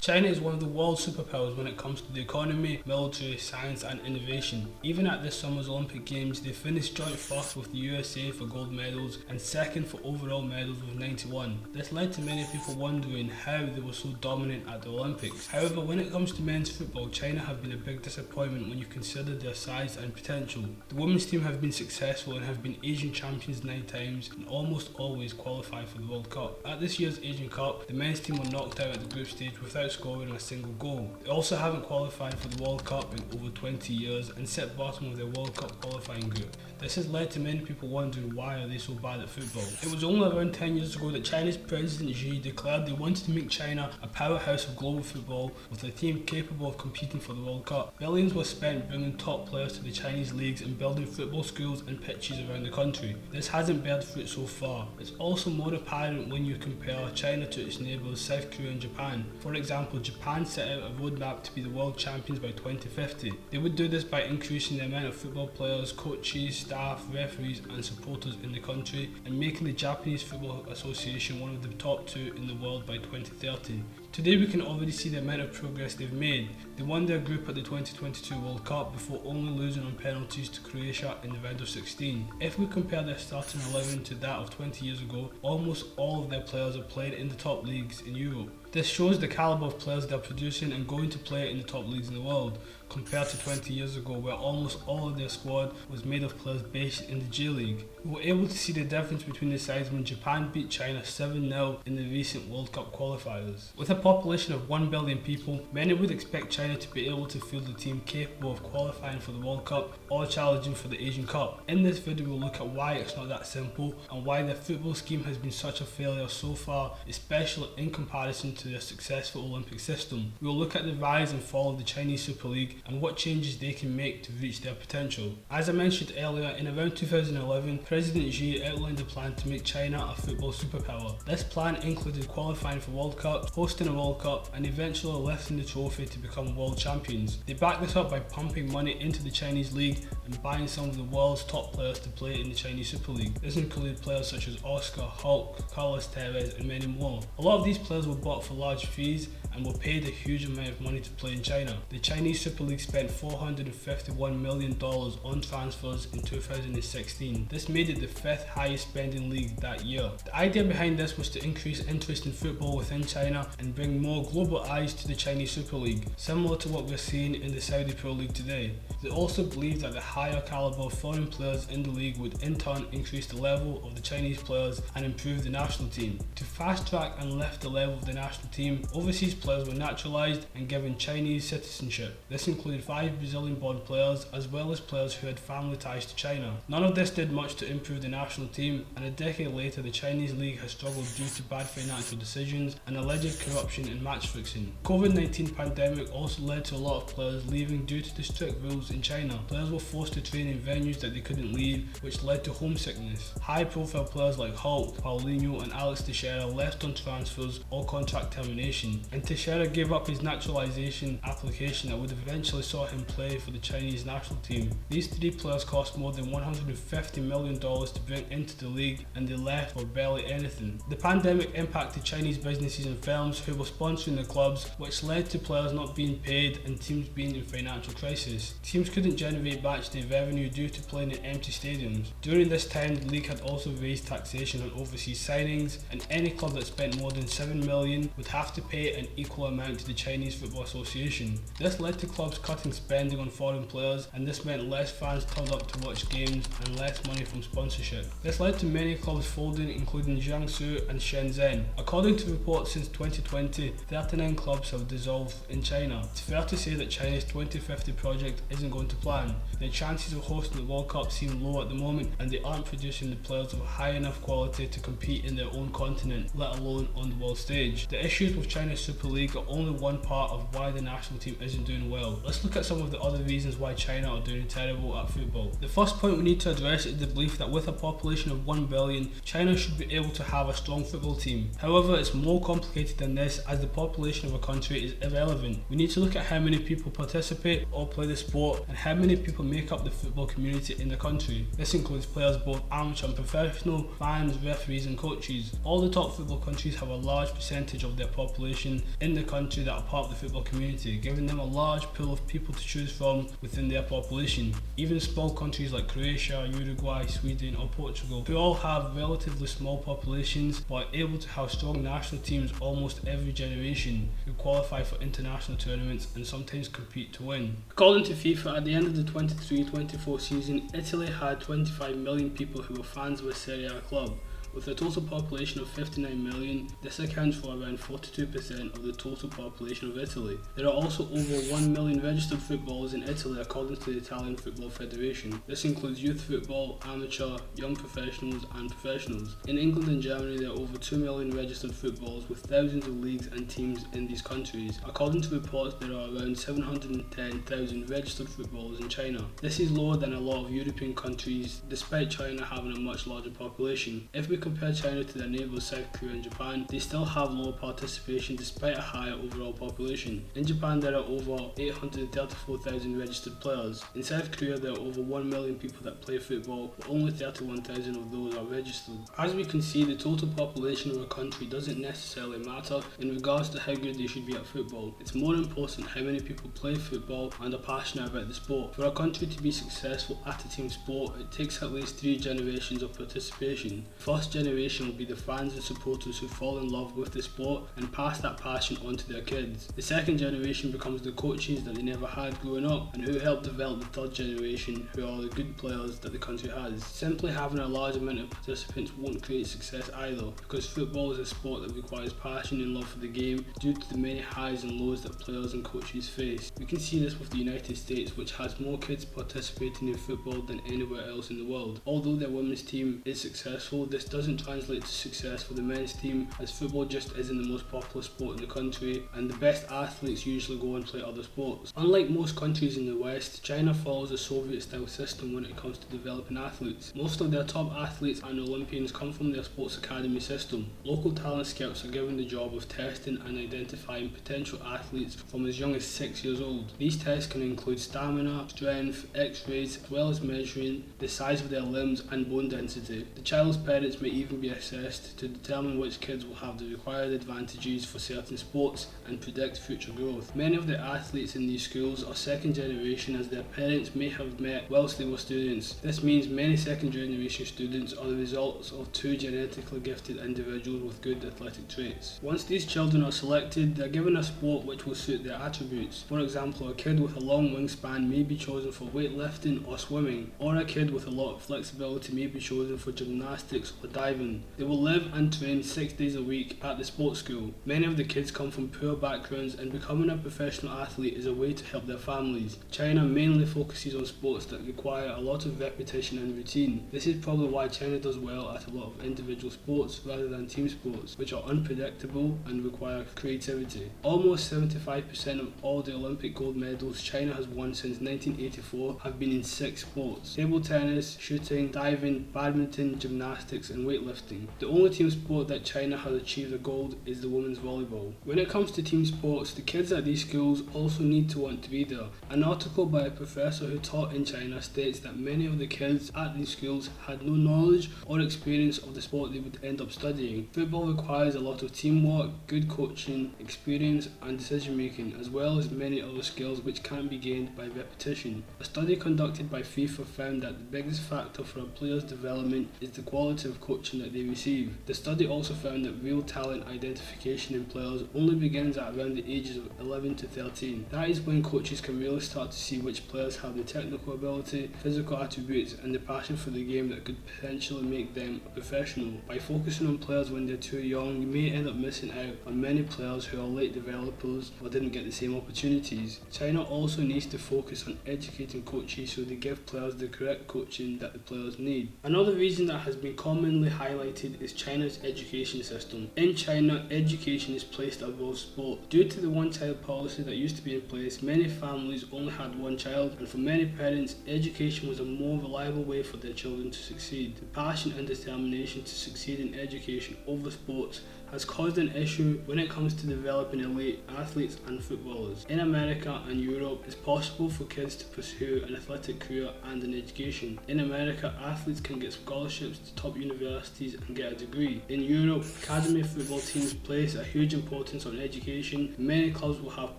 China is one of the world's superpowers when it comes to the economy, military, science and innovation. Even at this summer's Olympic Games, they finished joint first with the USA for gold medals and second for overall medals with 91. This led to many people wondering how they were so dominant at the Olympics. However, when it comes to men's football, China have been a big disappointment when you consider their size and potential. The women's team have been successful and have been Asian champions 9 times and almost always qualify for the World Cup. At this year's Asian Cup, the men's team were knocked out at the group stage without scoring a single goal. They also haven't qualified for the World Cup in over 20 years and sit bottom of their World Cup qualifying group. This has led to many people wondering why are they so bad at football. It was only around 10 years ago that China's President Xi declared they wanted to make China a powerhouse of global football with a team capable of competing for the World Cup. Billions were spent bringing top players to the Chinese leagues and building football schools and pitches around the country. This hasn't borne fruit so far. It's also more apparent when you compare China to its neighbours South Korea and Japan. For example, Japan set out a roadmap to be the world champions by 2050. They would do this by increasing the amount of football players, coaches, staff, referees and supporters in the country and making the Japanese Football Association one of the top 2 in the world by 2030. Today we can already see the amount of progress they've made. They won their group at the 2022 World Cup before only losing on penalties to Croatia in the round of 16. If we compare their starting 11 to that of 20 years ago, almost all of their players are playing in the top leagues in Europe. This shows the calibre of players they're producing and going to play in the top leagues in the world, compared to 20 years ago where almost all of their squad was made of players based in the J League. We were able to see the difference between the sides when Japan beat China 7-0 in the recent World Cup qualifiers. With a population of 1 billion people, many would expect China to be able to field a team capable of qualifying for the World Cup or challenging for the Asian Cup. In this video we'll look at why it's not that simple and why their football scheme has been such a failure so far, especially in comparison to their successful Olympic system. We will look at the rise and fall of the Chinese Super League and what changes they can make to reach their potential. As I mentioned earlier, in around 2011, President Xi outlined a plan to make China a football superpower. This plan included qualifying for World Cup, hosting a World Cup and eventually lifting the trophy to become world champions. They backed this up by pumping money into the Chinese league and buying some of the world's top players to play in the Chinese Super League. This included players such as Oscar, Hulk, Carlos Tevez and many more. A lot of these players were bought for large fees and were paid a huge amount of money to play in China. The Chinese Super League spent $451 million on transfers in 2016. This made it the 5th highest spending league that year. The idea behind this was to increase interest in football within China and bring more global eyes to the Chinese Super League, similar to what we're seeing in the Saudi Pro League today. They also believed that the higher caliber of foreign players in the league would in turn increase the level of the Chinese players and improve the national team. To fast track and lift the level of the national team, overseas players were naturalized and given Chinese citizenship. This included 5 Brazilian-born players as well as players who had family ties to China. None of this did much to improve the national team, and a decade later the Chinese league has struggled due to bad financial decisions and alleged corruption and match fixing. COVID-19 pandemic also led to a lot of players leaving due to the strict rules in China. Players were forced to train in venues that they couldn't leave, which led to homesickness. High-profile players like Hulk, Paulinho and Alex Teixeira left on transfers or contract termination, and Teixeira gave up his naturalization application that would eventually saw him play for the Chinese national team. These 3 players cost more than $150 million to bring into the league and they left for barely anything. The pandemic impacted Chinese businesses and firms who were sponsoring the clubs, which led to players not being paid and teams being in financial crisis. Teams couldn't generate match day revenue due to playing in empty stadiums. During this time the league had also raised taxation on overseas signings, and any club that spent more than $7 million would have to pay an equal amount to the Chinese Football Association. This led to clubs cutting spending on foreign players, and this meant less fans turned up to watch games and less money from sponsorship. This led to many clubs folding, including Jiangsu and Shenzhen. According to reports since 2020, 39 clubs have dissolved in China. It's fair to say that China's 2050 project isn't going to plan. Their chances of hosting the World Cup seem low at the moment, and they aren't producing the players of high enough quality to compete in their own continent, let alone on the world stage. The issues with China's Super League are only one part of why the national team isn't doing well. Let's look at some of the other reasons why China are doing terrible at football. The first point we need to address is the belief that with a population of 1 billion, China should be able to have a strong football team. However, it's more complicated than this, as the population of a country is irrelevant. We need to look at how many people participate or play the sport and how many people make up the football community in the country. This includes players both amateur and professional, fans, referees and coaches. All the top football countries have a large percentage of their population in the country that are part of the football community, giving them a large pool of people to choose from within their population. Even small countries like Croatia, Uruguay, Sweden or Portugal, who all have relatively small populations but are able to have strong national teams almost every generation, who qualify for international tournaments and sometimes compete to win. According to FIFA, at the end of the 23-24 season, Italy had 25 million people who were fans of a Serie A club. With a total population of 59 million, this accounts for around 42% of the total population of Italy. There are also over 1 million registered footballers in Italy according to the Italian Football Federation. This includes youth football, amateur, young professionals and professionals. In England and Germany there are over 2 million registered footballers with thousands of leagues and teams in these countries. According to reports, there are around 710,000 registered footballers in China. This is lower than a lot of European countries despite China having a much larger population. If we compare China to their neighbours South Korea and Japan, they still have lower participation despite a higher overall population. In Japan there are over 834,000 registered players. In South Korea there are over 1 million people that play football, but only 31,000 of those are registered. As we can see, the total population of a country doesn't necessarily matter in regards to how good they should be at football. It's more important how many people play football and are passionate about the sport. For a country to be successful at a team sport, it takes at least 3 generations of participation. First generation will be the fans and supporters who fall in love with the sport and pass that passion on to their kids. The second generation becomes the coaches that they never had growing up and who help develop the third generation, who are the good players that the country has. Simply having a large amount of participants won't create success either, because football is a sport that requires passion and love for the game due to the many highs and lows that players and coaches face. We can see this with the United States, which has more kids participating in football than anywhere else in the world. Although their women's team is successful, this doesn't translate to success for the men's team, as football just isn't the most popular sport in the country and the best athletes usually go and play other sports. Unlike most countries in the West, China follows a Soviet style system when it comes to developing athletes. Most of their top athletes and Olympians come from their sports academy system. Local talent scouts are given the job of testing and identifying potential athletes from as young as 6 years old. These tests can include stamina, strength, x-rays, as well as measuring the size of their limbs and bone density. The child's parents may even be assessed to determine which kids will have the required advantages for certain sports and predict future growth. Many of the athletes in these schools are second generation, as their parents may have met whilst they were students. This means many second generation students are the results of 2 genetically gifted individuals with good athletic traits. Once these children are selected, they are given a sport which will suit their attributes. For example, a kid with a long wingspan may be chosen for weightlifting or swimming, or a kid with a lot of flexibility may be chosen for gymnastics or diving. They will live and train 6 days a week at the sports school. Many of the kids come from poor backgrounds, and becoming a professional athlete is a way to help their families. China mainly focuses on sports that require a lot of repetition and routine. This is probably why China does well at a lot of individual sports rather than team sports, which are unpredictable and require creativity. Almost 75% of all the Olympic gold medals China has won since 1984 have been in 6 sports: table tennis, shooting, diving, badminton, gymnastics and weightlifting. The only team sport that China has achieved a gold is the women's volleyball. When it comes to team sports, the kids at these schools also need to want to be there. An article by a professor who taught in China states that many of the kids at these schools had no knowledge or experience of the sport they would end up studying. Football requires a lot of teamwork, good coaching, experience and decision making, as well as many other skills which can be gained by repetition. A study conducted by FIFA found that the biggest factor for a player's development is the quality of coaching that they receive. The study also found that real talent identification in players only begins at around the ages of 11 to 13. That is when coaches can really start to see which players have the technical ability, physical attributes and the passion for the game that could potentially make them a professional. By focusing on players when they're too young, you may end up missing out on many players who are late developers or didn't get the same opportunities. China also needs to focus on educating coaches so they give players the correct coaching that the players need. Another reason that has been commonly highlighted is China's education system. In China, education is placed above sport. Due to the one-child policy that used to be in place, many families only had one child, and for many parents, education was a more reliable way for their children to succeed. The passion and determination to succeed in education over sports has caused an issue when it comes to developing elite athletes and footballers. In America and Europe, it's possible for kids to pursue an athletic career and an education. In America, athletes can get scholarships to top universities and get a degree. In Europe, academy football teams place a huge importance on education. Many clubs will have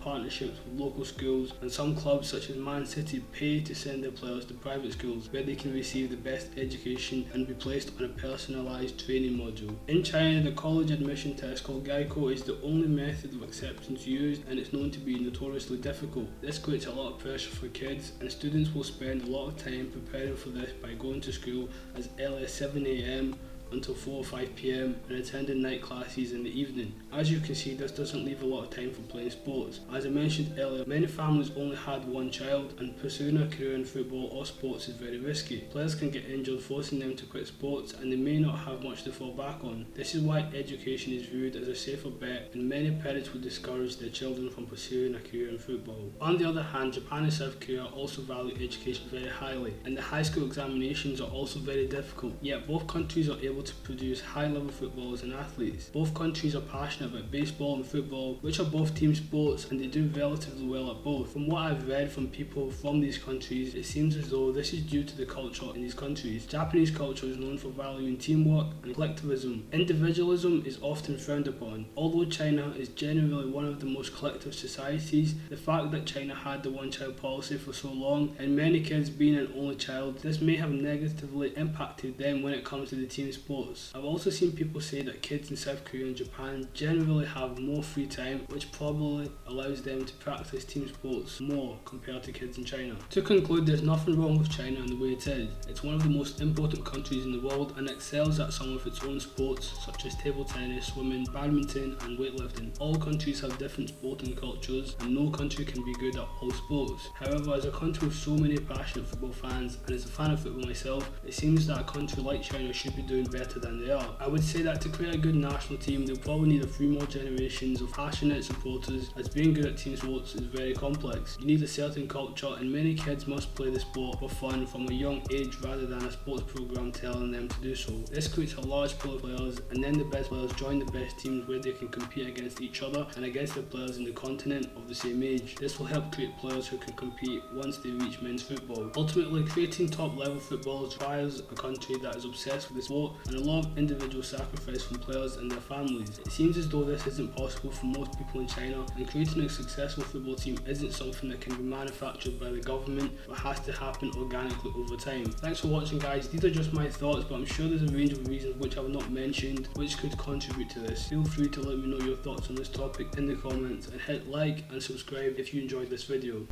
partnerships with local schools, and some clubs such as Man City pay to send their players to private schools where they can receive the best education and be placed on a personalised training module. In China, the college admission test called Gaiko is the only method of acceptance used, and it's known to be notoriously difficult. This creates a lot of pressure for kids, and students will spend a lot of time preparing for this by going to school as early as 7 AM until 4 or 5 PM and attending night classes in the evening. As you can see, this doesn't leave a lot of time for playing sports. As I mentioned earlier, many families only had one child, and pursuing a career in football or sports is very risky. Players can get injured, forcing them to quit sports, and they may not have much to fall back on. This is why education is viewed as a safer bet, and many parents would discourage their children from pursuing a career in football. On the other hand, Japan and South Korea also value education very highly, and the high school examinations are also very difficult, yet both countries are able to produce high-level footballers and athletes. Both countries are passionate about baseball and football, which are both team sports, and they do relatively well at both. From what I've read from people from these countries, it seems as though this is due to the culture in these countries. Japanese culture is known for valuing teamwork and collectivism. Individualism is often frowned upon. Although China is generally one of the most collective societies, the fact that China had the one-child policy for so long, and many kids being an only child, this may have negatively impacted them when it comes to the team sports. I've also seen people say that kids in South Korea and Japan generally have more free time, which probably allows them to practice team sports more compared to kids in China. To conclude, there's nothing wrong with China and the way it is. It's one of the most important countries in the world and excels at some of its own sports such as table tennis, swimming, badminton and weightlifting. All countries have different sporting cultures, and no country can be good at all sports. However, as a country with so many passionate football fans, and as a fan of football myself, it seems that a country like China should be doing better than they are. I would say that to create a good national team, they'll probably need a few more generations of passionate supporters, as being good at team sports is very complex. You need a certain culture, and many kids must play the sport for fun from a young age rather than a sports program telling them to do so. This creates a large pool of players, and then the best players join the best teams where they can compete against each other and against the players in the continent of the same age. This will help create players who can compete once they reach men's football. Ultimately, creating top level footballers requires a country that is obsessed with the sport and a lot of individual sacrifice from players and their families. It seems as though this isn't possible for most people in China, and creating a successful football team isn't something that can be manufactured by the government, but has to happen organically over time. Thanks for watching, guys. These are just my thoughts, but I'm sure there's a range of reasons which I've not mentioned which could contribute to this. Feel free to let me know your thoughts on this topic in the comments, and hit like and subscribe if you enjoyed this video.